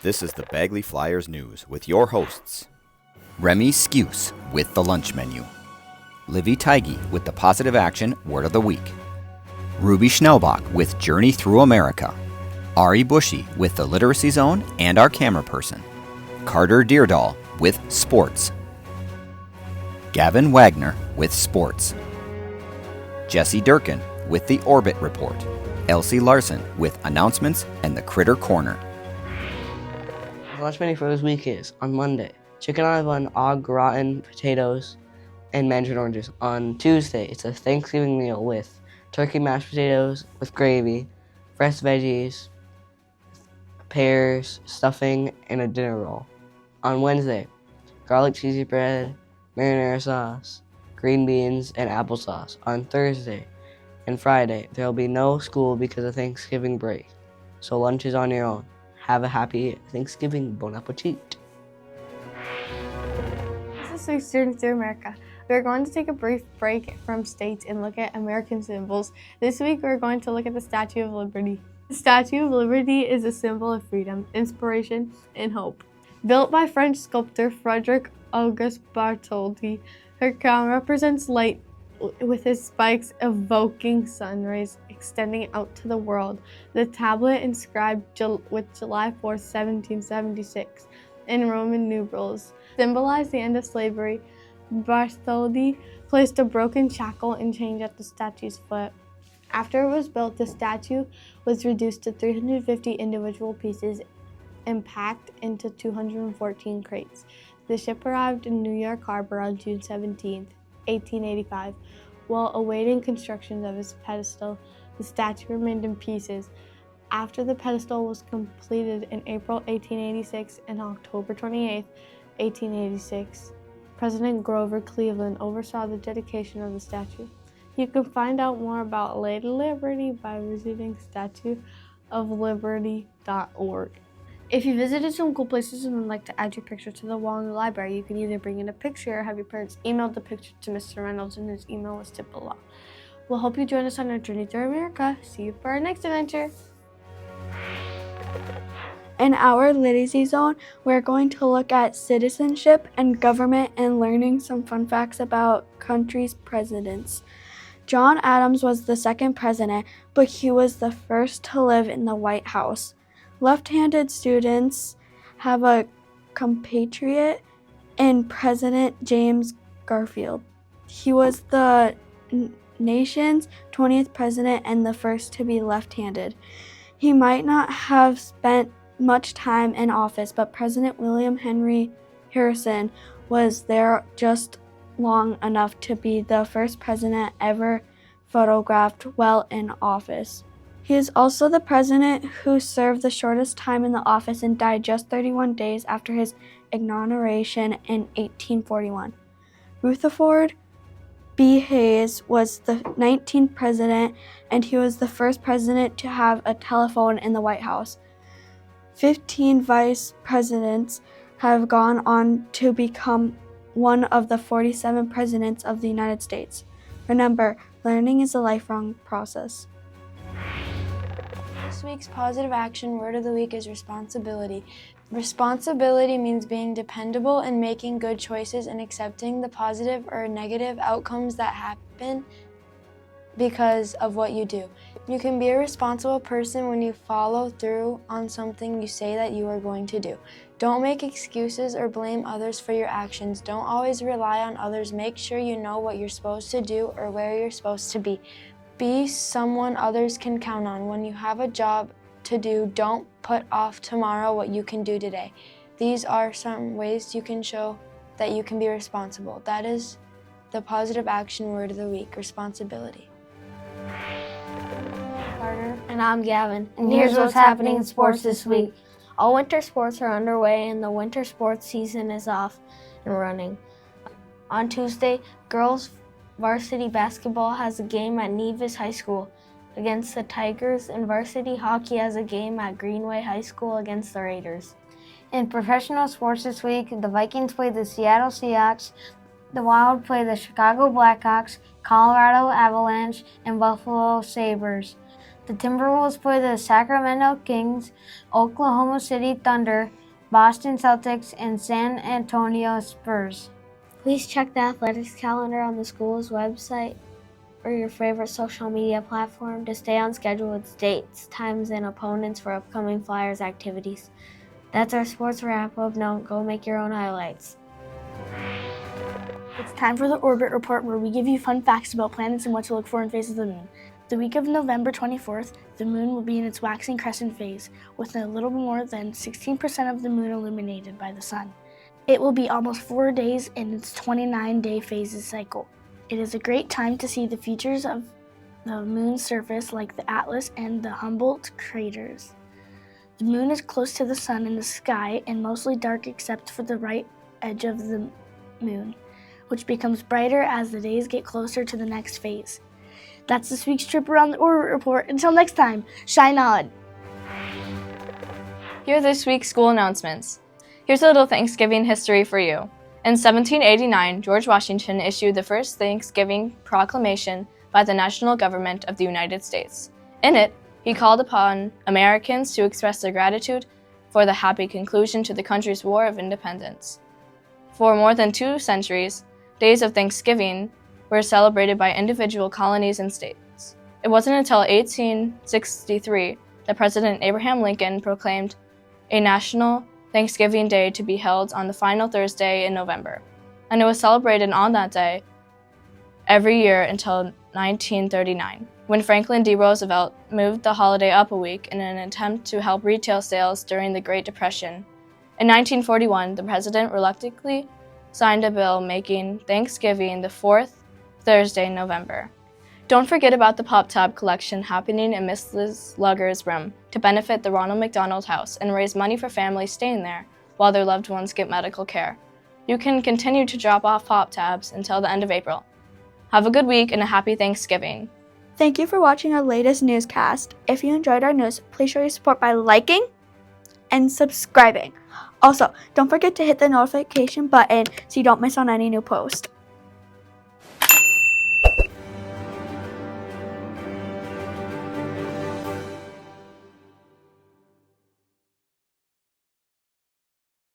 This is the Bagley Flyers News with your hosts, Remy Skuse with the lunch menu, Livy Tigey with the positive action word of the week, Ruby Schnellbach with Journey Through America, Ari Bushy with the Literacy Zone and our camera person, Carter Deardahl with Sports, Gavin Wagner with Sports, Jesse Durkin with the Orbit Report, Elsie Larson with Announcements and the Critter Corner. The lunch menu for this week is, on Monday, chicken on a bun, au gratin, potatoes, and mandarin oranges. On Tuesday, it's a Thanksgiving meal with turkey mashed potatoes with gravy, fresh veggies, pears, stuffing, and a dinner roll. On Wednesday, garlic cheesy bread, marinara sauce, green beans, and applesauce. On Thursday and Friday, there will be no school because of Thanksgiving break, so lunch is on your own. Have a happy Thanksgiving. Bon appetit. This is Journey Through America. We're going to take a brief break from states and look at American symbols. This week, we're going to look at the Statue of Liberty. The Statue of Liberty is a symbol of freedom, inspiration, and hope. Built by French sculptor Frederic Auguste Bartholdi, her crown represents light with its spikes evoking sun rays extending out to the world. The tablet inscribed with July 4, 1776 in Roman numerals symbolized the end of slavery. Bartholdi placed a broken shackle and chain at the statue's foot. After it was built, the statue was reduced to 350 individual pieces and packed into 214 crates. The ship arrived in New York Harbor on June 17, 1885. While awaiting construction of its pedestal, the statue remained in pieces. After the pedestal was completed in April 1886 and October 28, 1886, President Grover Cleveland oversaw the dedication of the statue. You can find out more about Lady Liberty by visiting statueofliberty.org. If you visited some cool places and would like to add your picture to the wall in the library, you can either bring in a picture or have your parents email the picture to Mr. Reynolds, and his email is tipped below. We'll hope you join us on our journey through America. See you for our next adventure. In our Literacy Zone, we're going to look at citizenship and government and learning some fun facts about countries' presidents. John Adams was the second president, but he was the first to live in the White House. Left-handed students have a compatriot in President James Garfield. He was the nation's 20th president and the first to be left-handed. He might not have spent much time in office, but President William Henry Harrison was there just long enough to be the first president ever photographed while in office. He is also the president who served the shortest time in the office and died just 31 days after his inauguration in 1841. Rutherford B. Hayes was the 19th president, and he was the first president to have a telephone in the White House. 15 vice presidents have gone on to become one of the 47 presidents of the United States. Remember, learning is a lifelong process. This week's positive action word of the week is responsibility. Responsibility means being dependable and making good choices and accepting the positive or negative outcomes that happen because of what you do. You can be a responsible person when you follow through on something you say that you are going to do. Don't make excuses or blame others for your actions. Don't always rely on others. Make sure you know what you're supposed to do or where you're supposed to be. Be someone others can count on. When you have a job to do, don't put off tomorrow what you can do today. These are some ways you can show that you can be responsible. That is the positive action word of the week, responsibility. Carter. And I'm Gavin. And here's what's happening in sports this week. All winter sports are underway and the winter sports season is off and running. On Tuesday, girls varsity basketball has a game at Nevis High School against the Tigers, and varsity hockey has a game at Greenway High School against the Raiders. In professional sports this week, the Vikings play the Seattle Seahawks, the Wild play the Chicago Blackhawks, Colorado Avalanche, and Buffalo Sabres. The Timberwolves play the Sacramento Kings, Oklahoma City Thunder, Boston Celtics, and San Antonio Spurs. Please check the athletics calendar on the school's website or your favorite social media platform to stay on schedule with dates, times, and opponents for upcoming Flyers activities. That's our sports wrap-up. Now go make your own highlights. It's time for the Orbit Report, where we give you fun facts about planets and what to look for in phases of the moon. The week of November 24th, the moon will be in its waxing crescent phase, with a little more than 16% of the moon illuminated by the sun. It will be almost 4 days in its 29-day phases cycle. It is a great time to see the features of the moon's surface, like the Atlas and the Humboldt craters. The moon is close to the sun in the sky and mostly dark except for the right edge of the moon, which becomes brighter as the days get closer to the next phase. That's this week's trip around the Orbit Report. Until next time, shine on! Here are this week's school announcements. Here's a little Thanksgiving history for you. In 1789, George Washington issued the first Thanksgiving proclamation by the national government of the United States. In it, he called upon Americans to express their gratitude for the happy conclusion to the country's War of Independence. For more than 2 centuries, days of Thanksgiving were celebrated by individual colonies and states. It wasn't until 1863 that President Abraham Lincoln proclaimed a national Thanksgiving Day to be held on the final Thursday in November, and it was celebrated on that day every year until 1939, when Franklin D. Roosevelt moved the holiday up a week in an attempt to help retail sales during the Great Depression. In 1941, the president reluctantly signed a bill making Thanksgiving the 4th Thursday in November. Don't forget about the Pop Top collection happening in Miss Liz Lugger's room to benefit the Ronald McDonald House and raise money for families staying there while their loved ones get medical care. You can continue to drop off Pop Tabs until the end of April. Have a good week and a happy Thanksgiving. Thank you for watching our latest newscast. If you enjoyed our news, please show your support by liking and subscribing. Also, don't forget to hit the notification button so you don't miss on any new post.